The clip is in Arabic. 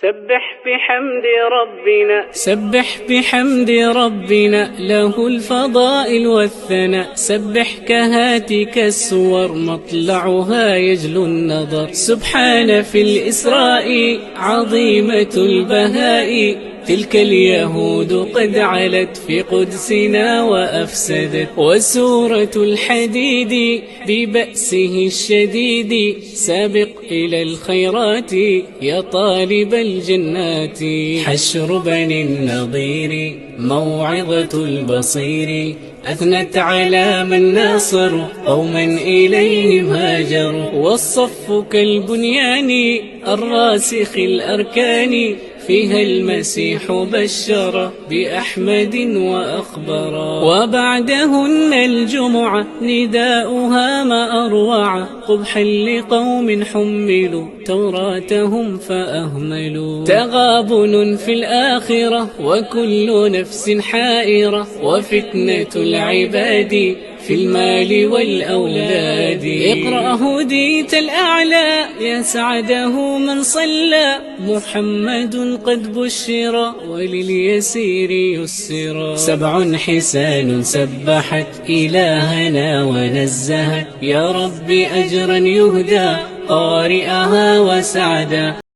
سبح بحمد ربنا له الفضائل والثناء. سبح كهاتك السور مطلعها يجلو النظر. سبحان في الإسراء عظيمة البهاء. تلك اليهود قد علت في قدسنا وأفسدت. وسورة الحديد ببأسه الشديد. سابق إلى الخيرات يا طالب الجنات. حشر بني النضير موعظة البصير. أثنت على من ناصروا قوما إليهم هاجروا. والصف كالبنيان الراسخ الأركان. فيها المسيح بشر بأحمد وأخبرا. وبعدهن الجمعة نداؤها ما أروع. قبحا لقوم حملوا توراتهم فأهملوا. تغابن في الآخرة وكل نفس حائرة. وفتنة العباد في المال والأولاد. اقرأ هديت الأعلى يا سعده من صلى. محمد قد بشر ولليسير يسرا. 7 حسان سبحت إلهنا ونزهت. يا رب أجرا يهدى قارئها وسعدا.